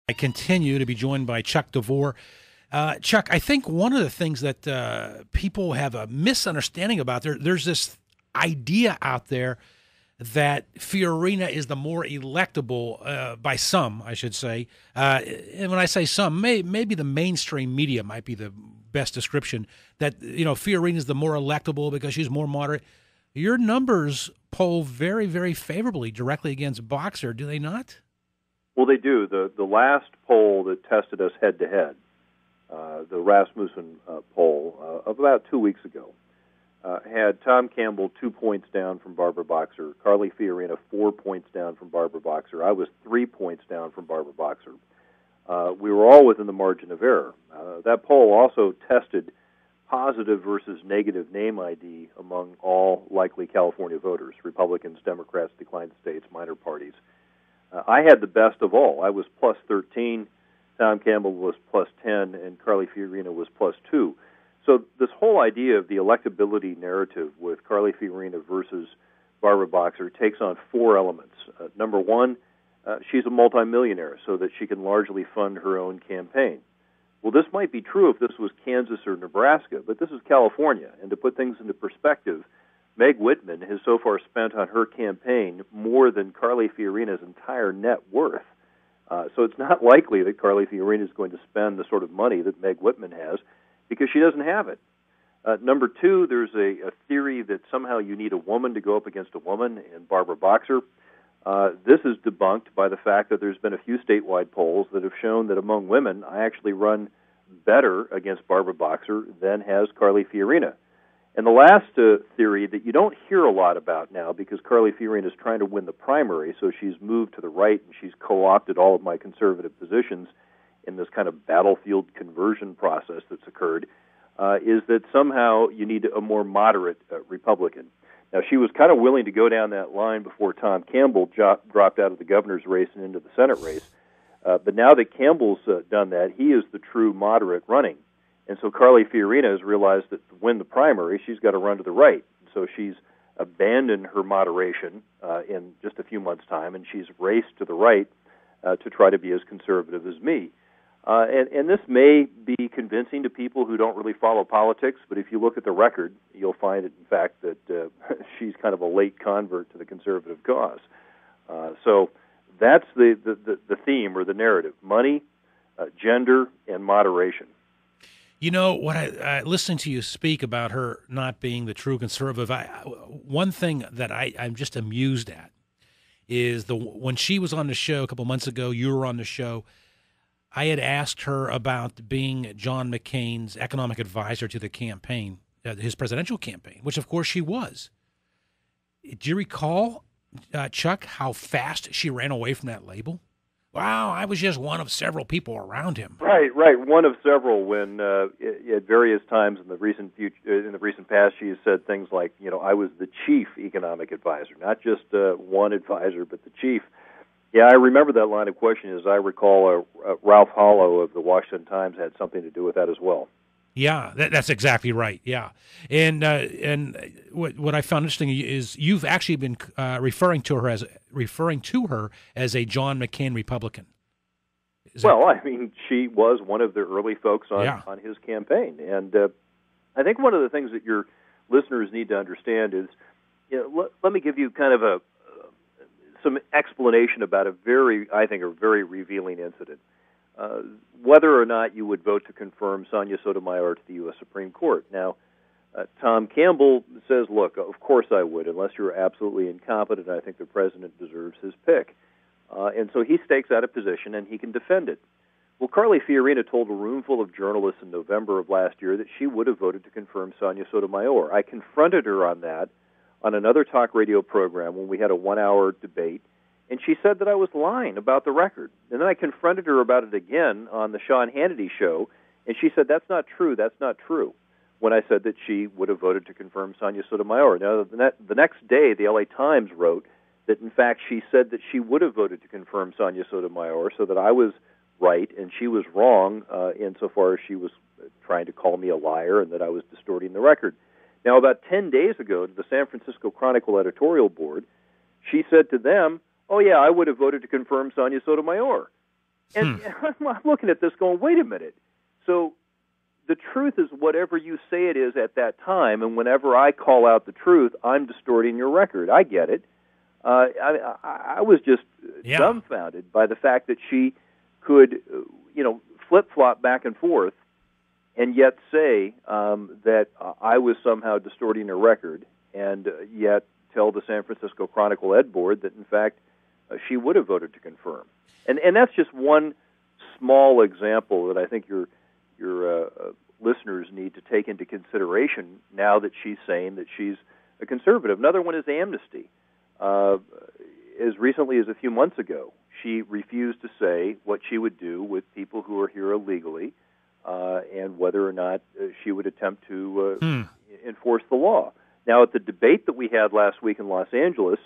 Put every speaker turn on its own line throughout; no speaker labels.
I continue to be joined by Chuck DeVore. Chuck, I think one of the things that people have a misunderstanding about, there's this idea out there that Fiorina is the more electable, by some, I should say. And when I say some, maybe the mainstream media might be the best description, that, Fiorina is the more electable because she's more moderate. Your numbers poll very, very favorably directly against Boxer, do they not?
Well, they do. The last poll that tested us head-to-head, the Rasmussen poll of about 2 weeks ago, had Tom Campbell 2 points down from Barbara Boxer, Carly Fiorina 4 points down from Barbara Boxer. I was 3 points down from Barbara Boxer. We were all within the margin of error. That poll also tested positive versus negative name ID among all likely California voters, Republicans, Democrats, declined states, minor parties. I had the best of all. I was plus 13, Tom Campbell was plus 10, and Carly Fiorina was plus 2. So this whole idea of the electability narrative with Carly Fiorina versus Barbara Boxer takes on 4 elements. Number one, she's a multimillionaire, so that she can largely fund her own campaign. Well, this might be true if this was Kansas or Nebraska, but this is California. And to put things into perspective, Meg Whitman has so far spent on her campaign more than Carly Fiorina's entire net worth. So it's not likely that Carly Fiorina is going to spend the sort of money that Meg Whitman has, because she doesn't have it. Number two, there's a theory that somehow you need a woman to go up against a woman in Barbara Boxer. This is debunked by the fact that there's been a few statewide polls that have shown that among women, I actually run better against Barbara Boxer than has Carly Fiorina. And the last theory that you don't hear a lot about now, because Carly Fiorina is trying to win the primary, so she's moved to the right and she's co-opted all of my conservative positions in this kind of battlefield conversion process that's occurred, is that somehow you need a more moderate Republican. Now, she was kind of willing to go down that line before Tom Campbell dropped out of the governor's race and into the Senate race. But now that Campbell's done that, he is the true moderate running. And so Carly Fiorina has realized that to win the primary, she's got to run to the right. So she's abandoned her moderation in just a few months' time, and she's raced to the right to try to be as conservative as me. And this may be convincing to people who don't really follow politics, but if you look at the record, you'll find, in fact, that she's kind of a late convert to the conservative cause. So that's the theme or the narrative: money, gender, and moderation.
You know, what I listening to you speak about her not being the true conservative, one thing that I'm just amused at is when she was on the show a couple months ago, you were on the show, I had asked her about being John McCain's economic advisor to the campaign, his presidential campaign, which of course she was. Do you recall, Chuck, how fast she ran away from that label? Wow, I was just one of several people around him.
Right. One of several. When at various times in the recent past, she has said things like, I was the chief economic advisor, not just one advisor, but the chief. Yeah, I remember that line of questioning. As I recall, Ralph Hollow of the Washington Times had something to do with that as well.
Yeah, that's exactly right. Yeah, and what I found interesting is you've actually been referring to her as a John McCain Republican.
I mean, she was one of the early folks on his campaign, and I think one of the things that your listeners need to understand is, let me give you kind of some explanation about a very revealing incident. Whether or not you would vote to confirm Sonia Sotomayor to the U.S. Supreme Court. Now, Tom Campbell says, look, of course I would, unless you're absolutely incompetent. I think the president deserves his pick. And so he stakes out a position, and he can defend it. Well, Carly Fiorina told a room full of journalists in November of last year that she would have voted to confirm Sonia Sotomayor. I confronted her on that on another talk radio program when we had a 1-hour debate, and she said that I was lying about the record. And then I confronted her about it again on the Sean Hannity show, and she said, that's not true, when I said that she would have voted to confirm Sonia Sotomayor. Now, the next day, the L.A. Times wrote that, in fact, she said that she would have voted to confirm Sonia Sotomayor, so that I was right and she was wrong insofar as she was trying to call me a liar and that I was distorting the record. Now, about 10 days ago, to the San Francisco Chronicle editorial board, she said to them, oh, yeah, I would have voted to confirm Sonia Sotomayor. And I'm looking at this going, wait a minute. So the truth is whatever you say it is at that time, and whenever I call out the truth, I'm distorting your record. I get it. I was just dumbfounded by the fact that she could, flip-flop back and forth and yet say that I was somehow distorting her record, and yet tell the San Francisco Chronicle Ed Board that, in fact, she would have voted to confirm. And that's just one small example that I think your listeners need to take into consideration now that she's saying that she's a conservative. Another one is amnesty. As recently as a few months ago, she refused to say what she would do with people who are here illegally and whether or not she would attempt to enforce the law. Now, at the debate that we had last week in Los Angeles,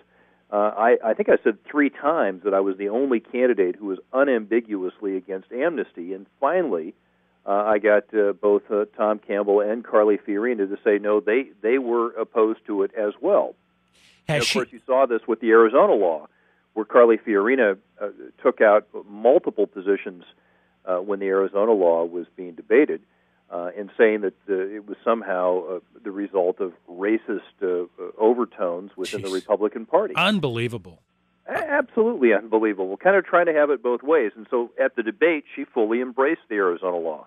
I think I said 3 times that I was the only candidate who was unambiguously against amnesty, and finally I got both Tom Campbell and Carly Fiorina to say no, they were opposed to it as well. And of course, you saw this with the Arizona law, where Carly Fiorina took out multiple positions when the Arizona law was being debated, and saying that it was somehow the result of racist overtones within the Republican Party.
Unbelievable.
Absolutely unbelievable. Kind of trying to have it both ways. And so at the debate, she fully embraced the Arizona law.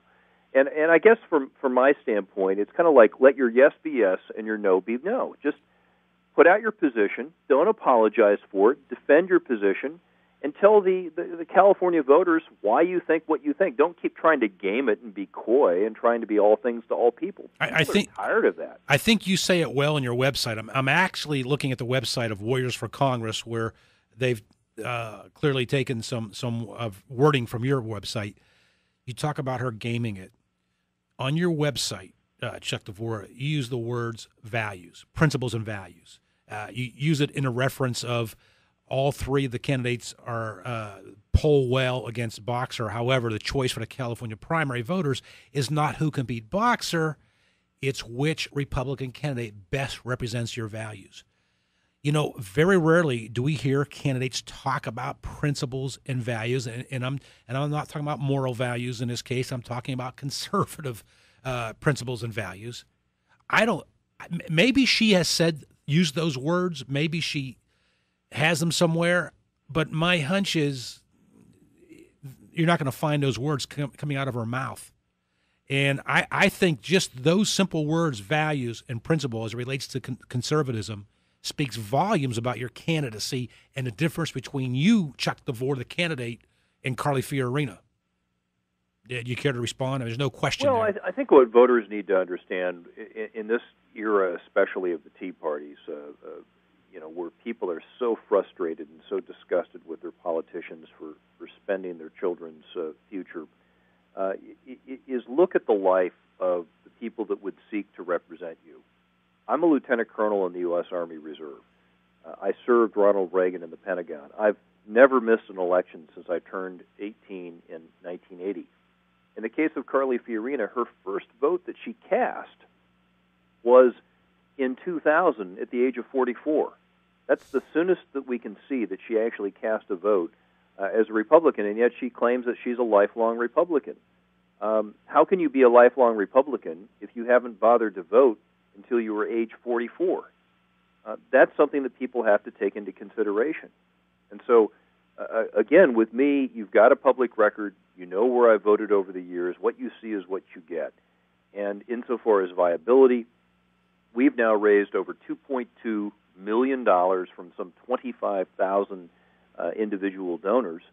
And I guess from my standpoint, it's kind of like let your yes be yes and your no be no. Just put out your position. Don't apologize for it. Defend your position. And tell the California voters why you think what you think. Don't keep trying to game it and be coy and trying to be all things to all people.
I think
tired of that.
I think you say it well on your website. I'm actually looking at the website of Warriors for Congress, where they've clearly taken some wording from your website. You talk about her gaming it. On your website, Chuck DeVore, you use the words values, principles and values. You use it in a reference of all 3 of the candidates are poll well against Boxer. However, the choice for the California primary voters is not who can beat Boxer. It's which Republican candidate best represents your values. Very rarely do we hear candidates talk about principles and values, and I'm not talking about moral values in this case. I'm talking about conservative principles and values. Maybe she has used those words. Maybe she has them somewhere, but my hunch is you're not going to find those words coming out of her mouth. And I think just those simple words, values and principle, as it relates to conservatism, speaks volumes about your candidacy and the difference between you, Chuck DeVore, the candidate, and Carly Fiorina. Do you care to respond? There's no question there.
Well, I think what voters need to understand in this era, especially of the Tea Parties, where people are so frustrated and so disgusted with their politicians for spending their children's future, is look at the life of the people that would seek to represent you. I'm a lieutenant colonel in the U.S. Army Reserve. I served Ronald Reagan in the Pentagon. I've never missed an election since I turned 18 in 1980. In the case of Carly Fiorina, her first vote that she cast was in 2000 at the age of 44. That's the soonest that we can see that she actually cast a vote as a Republican, and yet she claims that she's a lifelong Republican. How can you be a lifelong Republican if you haven't bothered to vote until you were age 44? That's something that people have to take into consideration. And so, again, with me, you've got a public record. You know where I voted over the years. What you see is what you get. And insofar as viability, we've now raised over $2.2 million from some 25,000 individual donors